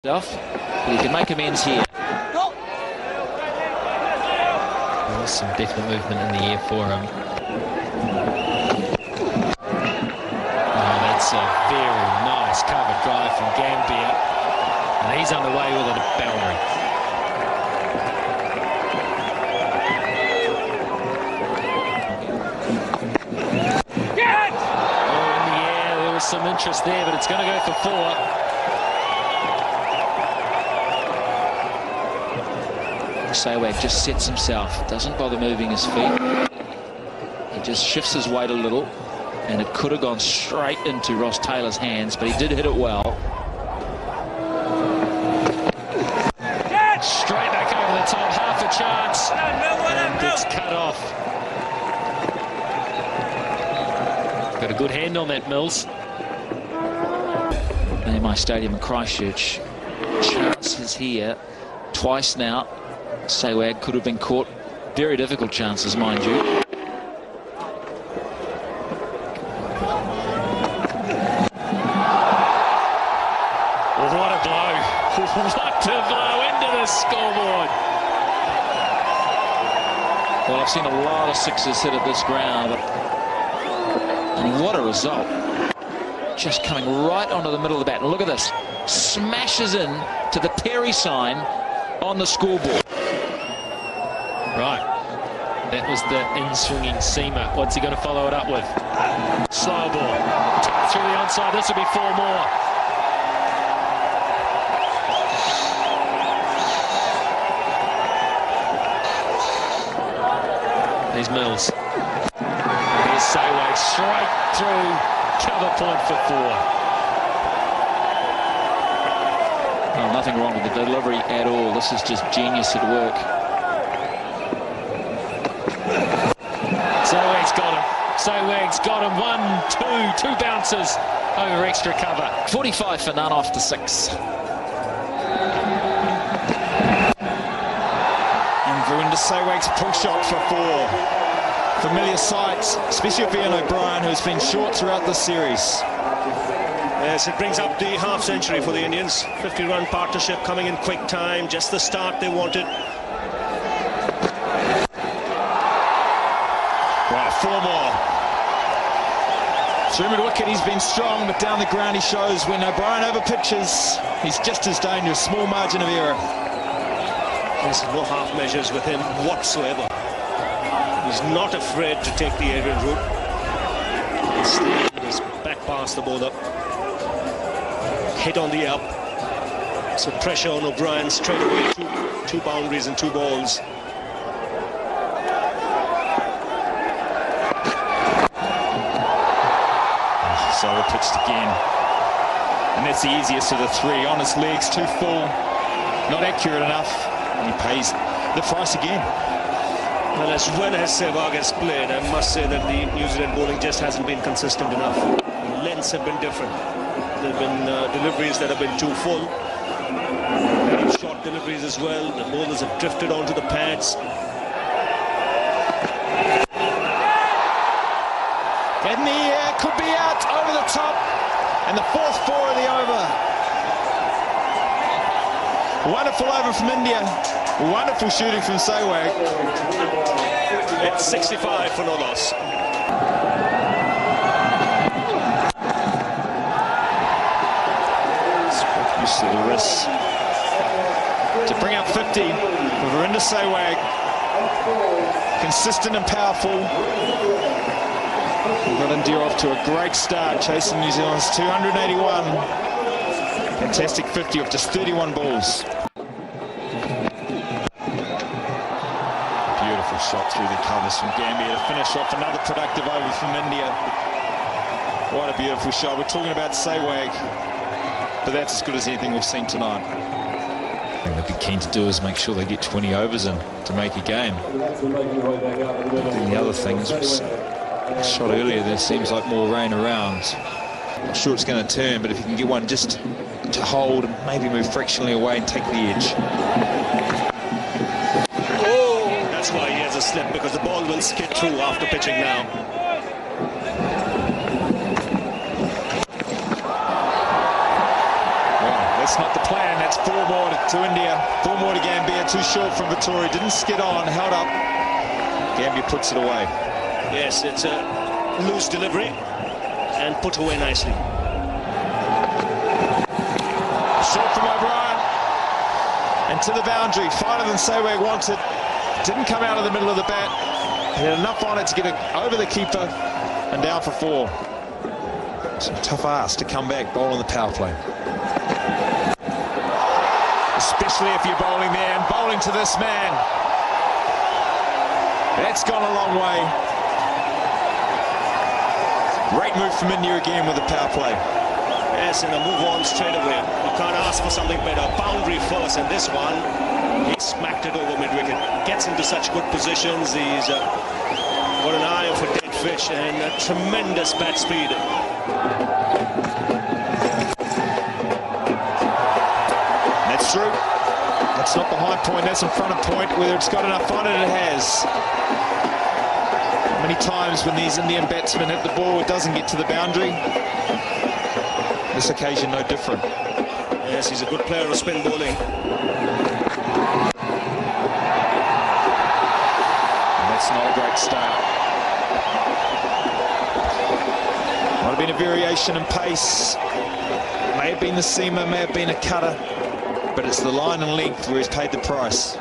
But he can make amends here. There was some definite movement in the air for him. Oh, that's a very nice cover drive from Gambia. And he's underway with it at boundary. Oh, in the air, there was some interest there, but it's going to go for 4. Saywag just sets himself, doesn't bother moving his feet. He just shifts his weight a little, and it could have gone straight into Ross Taylor's hands, but he did hit it well. Straight back over the top, half a chance, and it's cut off. Got a good hand on that, Mills. In my stadium in Christchurch, chances here, twice now. Saywag could have been caught. Very difficult chances, mind you. What a blow. What a blow into the scoreboard. Well, I've seen a lot of sixes hit at this ground. And what a result. Just coming right onto the middle of the bat. And look at this. Smashes in to the Perry sign on the scoreboard. Right, that was the in-swinging seamer. What's he going to follow it up with? Slow ball. Tap through the onside. This will be 4 more. There's Mills. Here's Saywag straight through. Cover point for 4. Oh, nothing wrong with the delivery at all. This is just genius at work. Saywag's got him. Saywag's got him. 1, 2, 2 bounces over extra cover. 45 for none after 6. And Verinder Saywag's pull shot for 4. Familiar sight, especially for Ian O'Brien, who's been short throughout this series. Yes, it brings up the half century for the Indians. 50-run partnership coming in quick time. Just the start they wanted. Right, 4 more. Through mid-wicket, he's been strong, but down the ground he shows when O'Brien over pitches, he's just as dangerous. Small margin of error. There's no half measures with him whatsoever. He's not afraid to take the aerial route. He's back past the bowler. Hit on the up. So pressure on O'Brien straight away. Two boundaries and 2 balls. So pitched again. And that's the easiest of the 3. On his legs, too full. Not accurate enough. And he pays the price again. Well, as well as Sehwag has played, I must say that the New Zealand bowling just hasn't been consistent enough. The lengths have been different. There have been deliveries that have been too full. Very short deliveries as well. The bowlers have drifted onto the pads. In the air, could be out over the top. And the 4th 4 of the over. Wonderful over from India. Wonderful shooting from Saywag. It's 65 for no loss. Used to the wrist. To bring up 50 for Verinder Saywag. Consistent and powerful. We've got India off to a great start, chasing New Zealand's 281. Fantastic 50 off just 31 balls. Beautiful shot through the covers from Gambia to finish off another productive over from India. What a beautiful shot. We're talking about Saywag, but that's as good as anything we've seen tonight. What they'd be keen to do is make sure they get 20 overs in to make a game. And the other thing is, shot earlier, there seems like more rain around. Not sure it's going to turn, but if you can get one just to hold and maybe move fractionally away and take the edge. Oh, that's why he has a slip, because the ball will skid through after pitching now. Well, that's not the plan. That's 4 more to India, 4 more to Gambia, too short from Vittori, didn't skid on, held up. Gambia puts it away. Yes, it's a loose delivery and put away nicely. Short from O'Brien, and to the boundary, farther than Sewag wanted. Didn't come out of the middle of the bat. He had enough on it to get it over the keeper and down for 4. Some tough ass to come back, bowl on the power play. Especially if you're bowling there and bowling to this man. That's gone a long way. Great move from India again with the power play. Yes, and a move on straight away. You can't ask for something better. Boundary first, and this one, he smacked it over mid-wicket. Gets into such good positions. He's got an eye for dead fish and a tremendous bat speed. That's through. That's not behind point, that's in front of point. Whether it's got enough on it, it has. Many times when these Indian batsmen hit the ball, it doesn't get to the boundary. This occasion, no different. Yes, he's a good player of spin bowling. And that's not a great start. Might have been a variation in pace. May have been the seamer, may have been a cutter. But it's the line and length where he's paid the price.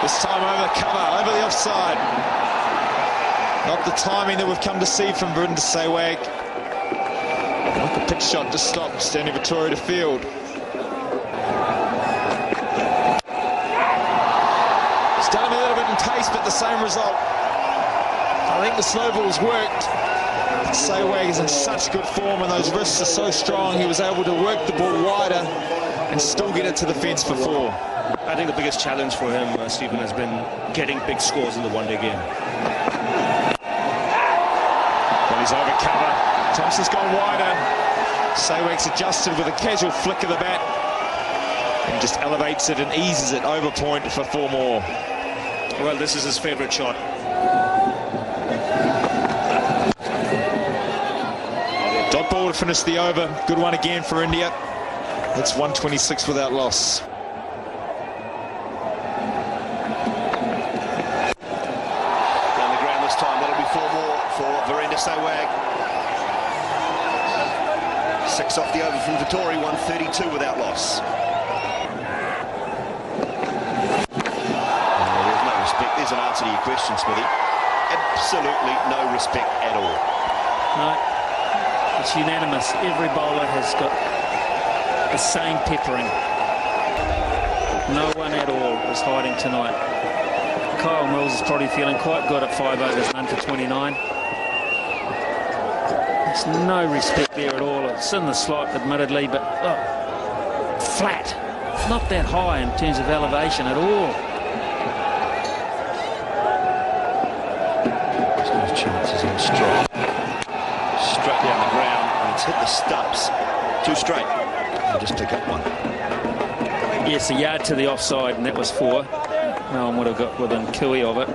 This time over the cover, over the offside. Not the timing that we've come to see from Virinder Sehwag. Like a pitch shot just stopped, Stanley Vittori to field. It's done him a little bit in pace, but the same result. I think the snowball's worked. Sehwag is in such good form and those wrists are so strong, he was able to work the ball wider and still get it to the fence for 4. I think the biggest challenge for him, Stephen, has been getting big scores in the one-day game. Well, he's over cover. Thompson's gone wider. Sehwag's adjusted with a casual flick of the bat and just elevates it and eases it over point for 4 more. Well, this is his favourite shot. Dot ball to finish the over. Good one again for India. It's 126 without loss. Down the ground this time. That'll be 4 more for Virinder Sehwag. 6 off the over from Vittori. 132 without loss. There's no respect. There's an answer to your question, Smithy. Absolutely no respect at all. No. It's unanimous. Every bowler has got the same peppering. No one at all is hiding tonight. Kyle Mills is probably feeling quite good at 5 overs, none for 29. There's no respect there at all. It's in the slot, admittedly, but flat. Not that high in terms of elevation at all. There's no chances in strike. Straight down the ground, and it's hit the stumps. 2 straight. And just pick up 1. Yes, a yard to the offside, and that was 4. No one would have got within cooey of it.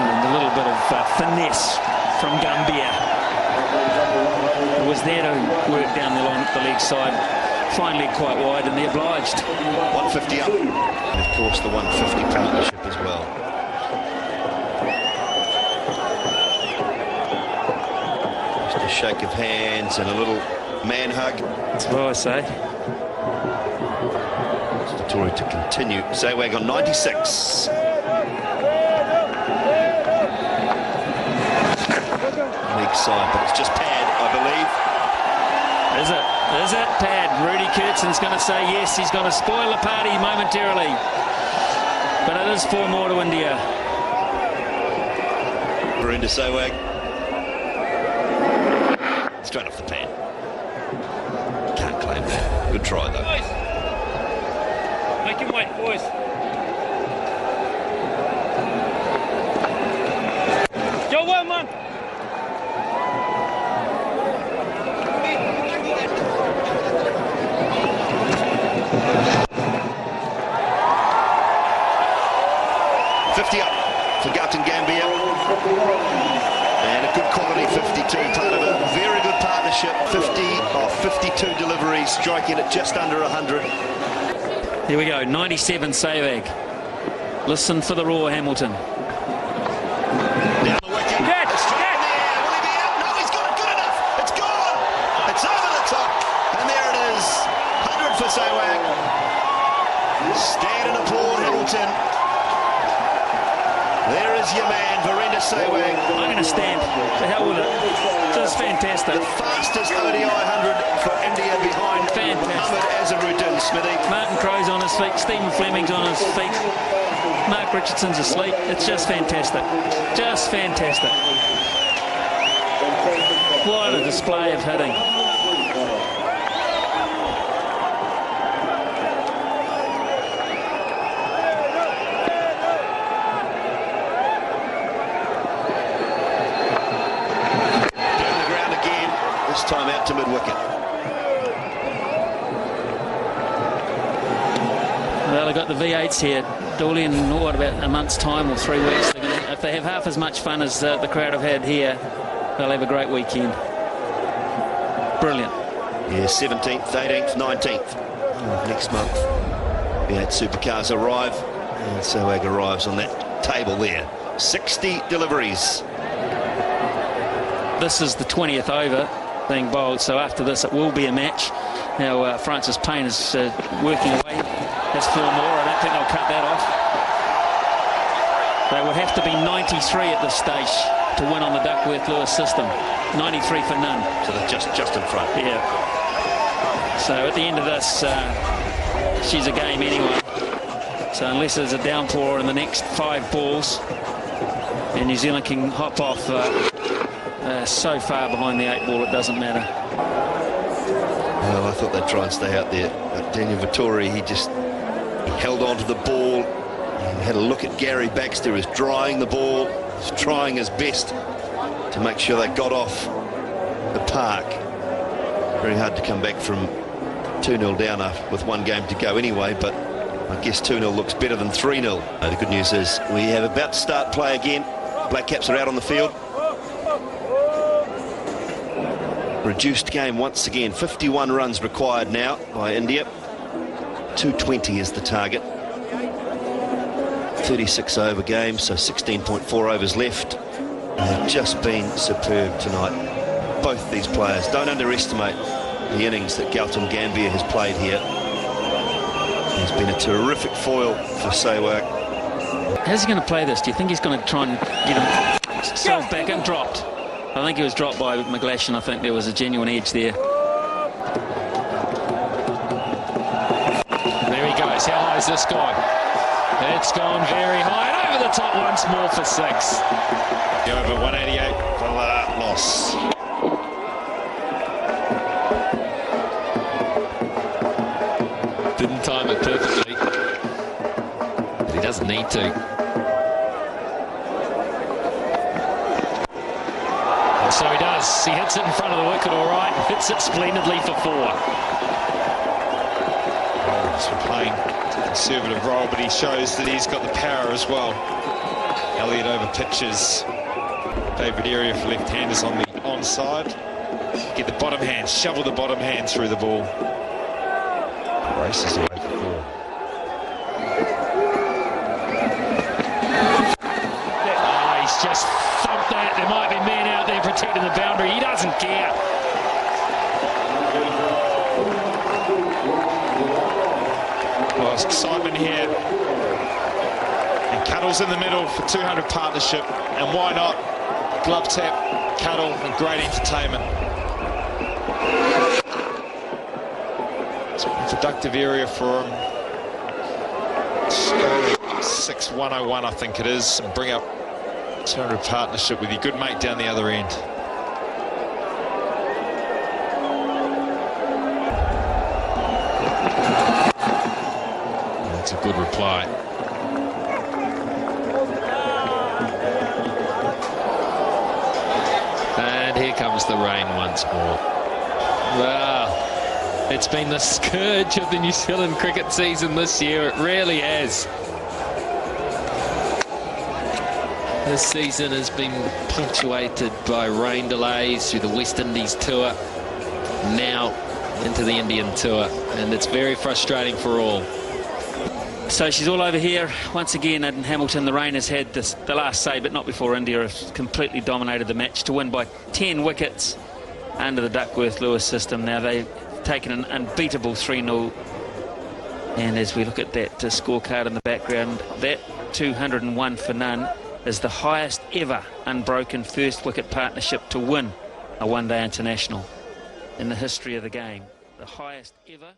And a little bit of finesse from Gambia. It was there to work down the line at the leg side. Finally quite wide, and they obliged. 150 up. And of course the 150 partnership as well. Just a shake of hands and a little man hug. That's what I say. Vittori to continue. Sehwag on 96. Weak side, but it's just pad, I believe. Is it? Is it pad? Rudy Kurtzon's going to say yes. He's going to spoil the party momentarily. But it is 4 more to India. Virinder Sehwag. Straight off the pan. Can't claim that. Good try, though. Make him wait, boys. Yo, well, man. Up for Gambia, and a good quality 50. striking at just under 100. Here we go, 97 Savag. Listen for the roar, Hamilton. Down the wicket. It's straight in the air. Will he be out? No, he's got it. Good enough. It's gone. It's over the top. And there it is. 100 for Sawag. Stand and applaud, Hamilton. There is your man, Virendra Sehwag. I'm going to stand. The hell with it. Just fantastic. The fastest ODI 100 for India behind Mohammad Azharuddin, Smithy. Martin Crowe's on his feet. Stephen Fleming's on his feet. Mark Richardson's asleep. It's just fantastic. Just fantastic. What a display of hitting. Time out to mid-wicket. Well, they've got the V8s here. Dooley in what, about a month's time or 3 weeks. If they have half as much fun as the crowd have had here, they'll have a great weekend. Brilliant. Yeah, 17th, 18th, 19th. Next month, V8 supercars arrive. And Sehwag arrives on that table there. 60 deliveries. This is the 20th over being bowled, so after this it will be a match. Now Francis Payne is working away, has 4 more. I don't think they'll cut that off. They would have to be 93 at this stage to win on the Duckworth-Lewis system. 93 for none. So they're just in front. Yeah. So at the end of this, she's a game anyway. So unless there's a downpour in the next 5 balls, and New Zealand can hop off so far behind the 8 ball, it doesn't matter. Well, I thought they'd try and stay out there. But Daniel Vettori, he held on to the ball. He had a look at Gary Baxter, who's drying the ball. He's trying his best to make sure they got off the park. Very hard to come back from 2-0 down with 1 game to go anyway, but I guess 2-0 looks better than 3-0. The good news is we have about to start play again. Black Caps are out on the field. Reduced game once again. 51 runs required now by India. 220 is the target. 36 over game, so 16.4 overs left. They've just been superb tonight. Both these players. Don't underestimate the innings that Gautam Gambhir has played here. He's been a terrific foil for Sehwag. How's he going to play this? Do you think he's going to try and get himself back and dropped? I think he was dropped by McGlash, and I think there was a genuine edge there. There he goes. How high is this gone? It's gone very high and over the top once more for 6. Over 188 for that loss. Didn't time it perfectly, but he doesn't need to. So he does. He hits it in front of the wicket all right. Hits it splendidly for 4. He's been playing a conservative role, but he shows that he's got the power as well. Elliott over pitches. David Area for left-handers on the onside. Get the bottom hand, shovel the bottom hand through the ball. Races away for 4. He's just thumped that. There might be men out there protecting the boundary. He doesn't care. Well, it's excitement here. And Cuddle's in the middle for 200 partnership. And why not? Glove tap, Cuddle, and great entertainment. It's a productive area for him. 6-101, I think it is. And bring up 200 partnership with your good mate down the other end. That's a good reply. And here comes the rain once more. Wow, it's been the scourge of the New Zealand cricket season this year. It really has. This season has been punctuated by rain delays through the West Indies tour. Now into the Indian tour, and it's very frustrating for all. So she's all over here once again in Hamilton. The rain has had the last say, but not before India have completely dominated the match to win by 10 wickets under the Duckworth-Lewis system. Now they've taken an unbeatable 3-0. And as we look at that scorecard in the background, that 201 for none is the highest ever unbroken first wicket partnership to win a one-day international in the history of the game. The highest ever.